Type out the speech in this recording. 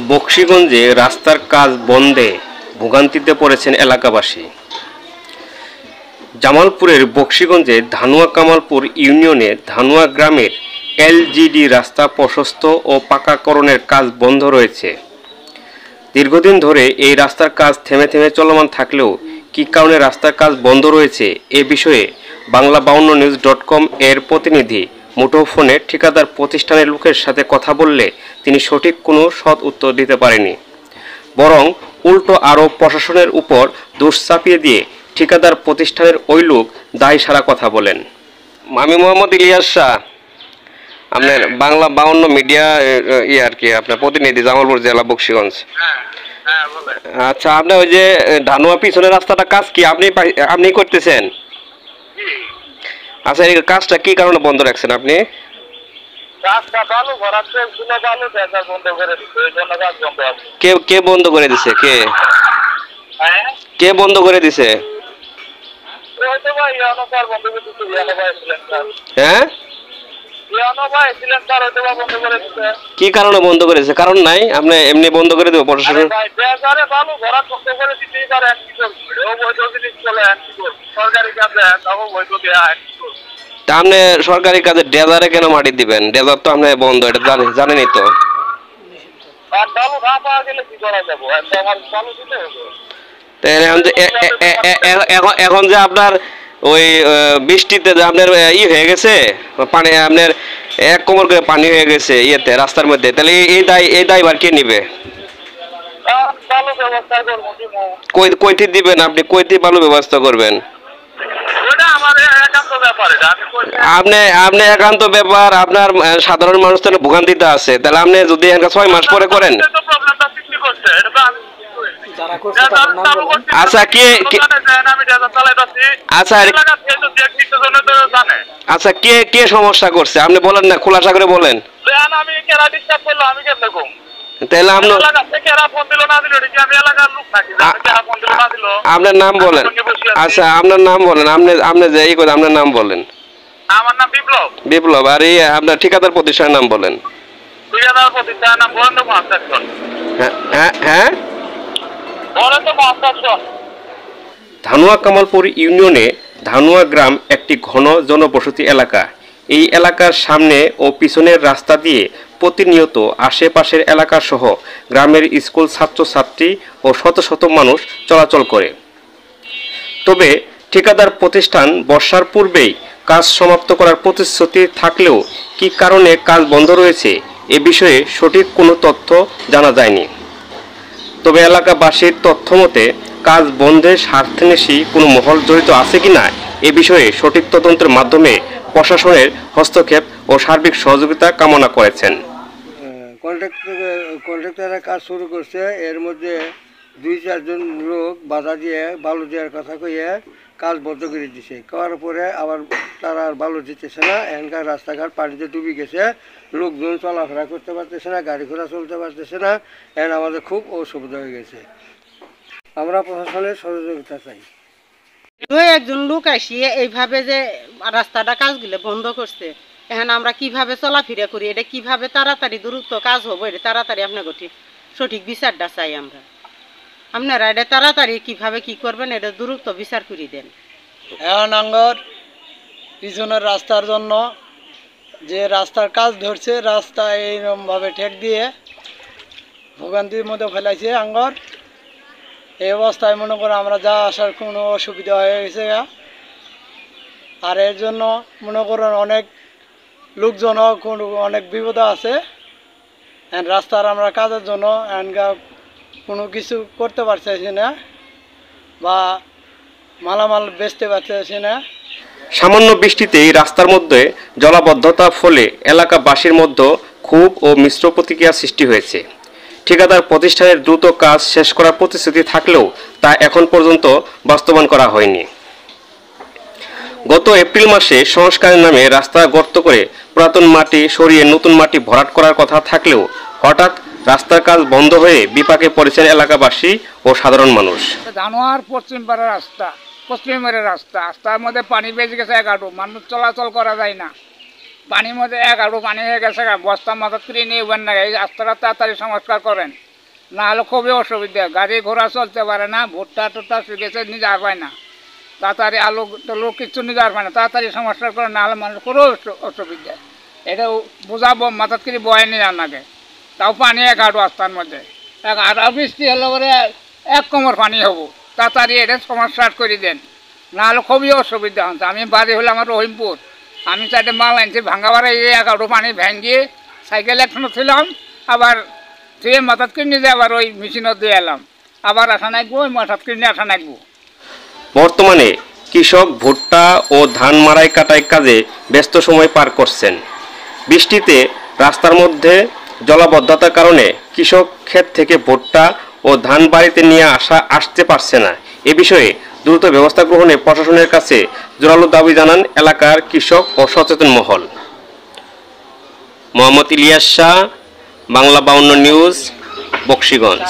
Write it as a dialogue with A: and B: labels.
A: বকশীগঞ্জে রাস্তার কাজ বন্ধে ভোগান্তিতে পড়েছেন এলাকাবাসী। জামালপুরের বকশীগঞ্জে ধানুয়া কামালপুর ইউনিয়নে ধানুয়া গ্রামের এলজিডি রাস্তা প্রশস্ত ও পাকাকরণের কাজ বন্ধ রয়েছে। দীর্ঘদিন ধরে এই রাস্তার কাজ থেমে থেমে চলমান থাকলেও কী কারণে রাস্তার কাজ বন্ধ রয়েছে এ বিষয়ে বাংলা52news.com এর প্রতিনিধি মুঠোফোনে ঠিকাদার প্রতিষ্ঠানের লোকের সাথে কথা বললে তিনি সঠিক কোনো সৎ উত্তর দিতে পারেনি, বরং উল্টো আরও প্রশাসনের উপর দোষ চাপিয়ে দিয়ে ঠিকাদার প্রতিষ্ঠানের ওই লোক দায় সারা কথা বলেন। আমি মোহাম্মদ ইলিয়াস শাহ, আপনার বাংলা52 মিডিয়া আর কি আপনার প্রতিনিধি, জামালপুর জেলা বকশীগঞ্জ। আচ্ছা, আপনি ওই যে ধানুয়া পিছনের রাস্তাটা কাজ কি আপনি করতেছেন? আচ্ছা, এই কাজটা কি কারণে বন্ধ রাখছেন আপনি? কে বন্ধ করে দিছে? কে বন্ধ করে দিছে? হ্যাঁ, কি কারণে বন্ধ করেছে? কারণ নাই, আপনি এমনি বন্ধ করে দেবো প্রশাসন? আপনি সরকারি কাজে ডেজারে কেন মাটি দিবেন? ডেজার তো আপনি বন্ধ, এটা জানেনই তো। এখন যে আপনার ওই বৃষ্টিতে যে আপনার হয়ে গেছে পানি, আপনার 1 কোমর করে পানি হয়ে গেছে ইয়েতে রাস্তার মধ্যে, তাহলে এই দায়ভার কে নিবে? কইতে দিবেন আপনি? কইতে ভালো ব্যবস্থা করবেন আপনি একান্ত ব্যাপার। আপনার সাধারণ মানুষ তো ভোগান্তিতে আছে, তাহলে আপনি যদি 6 মাস পরে করেন। আচ্ছা, আচ্ছা কে সমস্যা করছে আপনি বলেন না, খোলাসা করে বলেন। তাহলে আপনার নাম বলেন। আচ্ছা, আপনার নাম বলেন। আপনি যে এই কথা, আপনার নাম বলেন।
B: আমার নাম বিপ্লব।
A: বিপ্লব। আর এই আপনার ঠিকাদার প্রতিষ্ঠানের নাম বলেন।
B: ঠিকাদার প্রতিষ্ঠানের নাম বরেন্দ্র কনস্ট্রাকশন।
A: হ্যাঁ,
B: বরেন্দ্র কনস্ট্রাকশন।
A: ধানুয়া কামালপুর ইউনিয়নে ধানুয়া গ্রাম একটি ঘন জনবসতি এলাকা। এই এলাকার সামনে ও পিছনের রাস্তা দিয়ে প্রতিনিয়ত আশেপাশের এলাকা সহ গ্রামের স্কুল ছাত্রছাত্রী ও শত শত মানুষ চলাচল করে। তবে ঠিকাদার প্রতিষ্ঠান বর্ষার পূর্বেই কাজ সমাপ্ত করার প্রতিশ্রুতি থাকলেও কী কারণে কাজ বন্ধ রয়েছে এ বিষয়ে সঠিক কোনো তথ্য জানা যায়নি। তবে এলাকাবাসীর তথ্য মতে কাজ বন্ধের স্বার্থান্বেষী কোনো মহল জড়িত আছে কিনা এ বিষয়ে সঠিক তদন্তের মাধ্যমে প্রশাসনের হস্তক্ষেপ ও সার্বিক সহযোগিতা কামনা করেছেন।
C: কন্ট্রাক্টররা কাজ শুরু করছে, এর মধ্যে 2-4 জন লোক বাধা দিয়ে বালু দেওয়ার কথা কইয়ে কাজ বন্ধ করে দিছে। করার পরে আবার তারা আর বালু দিতেছে না। এখানকার রাস্তাঘাট পানিতে ডুবে গেছে, লোকজন চলাফেরা করতে পারতেছে না, গাড়ি ঘোড়া চলতে পারতেছে না। এখন আমাদের খুব অসুবিধা হয়ে গেছে। আমরা প্রশাসনের সহযোগিতা চাই।
D: একজন লোক আসিয়ে এইভাবে যে রাস্তাটা কাজগুলো বন্ধ করছে, এখন আমরা কিভাবে চলাফেরা করি, এটা কিভাবে তাড়াতাড়ি দ্রুত কাজ হবো, এটা তাড়াতাড়ি আপনাকে সঠিক বিচারটা চাই আমরা। আপনারা এটা তাড়াতাড়ি কিভাবে কি করবেন, এটা দ্রুত বিচার করে দেন।
E: এখন আঙ্গর পিছনের রাস্তার জন্য যে রাস্তার কাজ ধরছে, রাস্তা এইরকমভাবে ঠেক দিয়ে ভোগান্তির মধ্যে ফেলাইছে আঙ্গর। এই অবস্থায় মনে করো আমরা যা আসার কোনো অসুবিধা হয়ে গেছে। আর এর জন্য মনে করেন অনেক লোকজন অনেক বিপদ আছে। রাস্তার আমরা কাজের জন্য কোনো কিছু করতে পারতেছি না বা মালামাল বেচতে পারতেছি না।
A: সামান্য বৃষ্টিতেই রাস্তার মধ্যে জলাবদ্ধতার ফলে এলাকাবাসীর মধ্যে ক্ষোভ ও মিশ্র প্রতিক্রিয়া সৃষ্টি হয়েছে। ঠিকাদার প্রতিষ্ঠানের দ্রুত কাজ শেষ করার প্রতিশ্রুতি থাকলেও তা এখন পর্যন্ত বাস্তবায়ন করা হয়নি। গত এপ্রিল মাসে সংস্কারের নামে রাস্তা গর্ত করে পুরাতন মাটি সরিয়ে নতুন মাটি ভরাট করার কথা থাকলেও হঠাৎ রাস্তার কাজ বন্ধ হয়ে বিপাকে পড়েছেন এলাকাবাসী ও সাধারণ মানুষ।
B: ধানুয়ার পশ্চিমের রাস্তার মধ্যে পানি বেজে গেছে, 1 হাঁটু মানুষ চলাচল করা যায় না। পানির মধ্যে 11 পানি হয়ে গেছে, বস্তা মাথা করে নিবেন না, এই রাস্তাটা তাড়াতাড়ি সংস্কার করেন, না হলে খুবই অসুবিধা, গাড়ি ঘোড়া চলতে পারে না, ভুট্টা টুট্টা শুকেছে নিতে আর পায় না, তাড়াতাড়ি আলু টালু কিছু নিতে আর পায় না, তাড়াতাড়ি সংস্কার করেন, না হলে মানুষ খুবই অসুবিধা। এটা বোঝাবো মাথা করে বয়ে নিয়ে যান আগে, তাও পানি 11 রাস্তার মধ্যে, আর বৃষ্টি হলে পরে 1 কোমর পানি হবো, তাড়াতাড়ি এটা সমস্যা করে দেন, না হলে খুবই অসুবিধা হচ্ছে। আমি বাড়ি হলে আমার রহিমপুর, আমি চাইতে মাল আনছি ভাঙ্গাবারে 11 পানি ভেঙিয়ে সাইকেল একখানে ছিলাম, আবার তুই মাথাত কিনে নিয়ে আবার ওই মেশিনত দিয়ে এলাম, আবার আসা নাকবো, ওই মাথাত কিনে আসা নাকবো।
A: বর্তমানে কৃষক ভুট্টা ও ধান মাড়াই কাটাই কাজে ব্যস্ত সময় পার করছেন। বৃষ্টিতে রাস্তার মধ্যে জলাবদ্ধতার কারণে কৃষক ক্ষেত থেকে ভুট্টা ও ধান বাড়িতে নিয়ে আসতে পারছে না। এ বিষয়ে দ্রুত ব্যবস্থা গ্রহণে প্রশাসনের কাছে জোরালো দাবি জানান এলাকার কৃষক ও সচেতন মহল। মোহাম্মদ ইলিয়াস শাহ, বাংলা 52 নিউজ, বকশীগঞ্জ।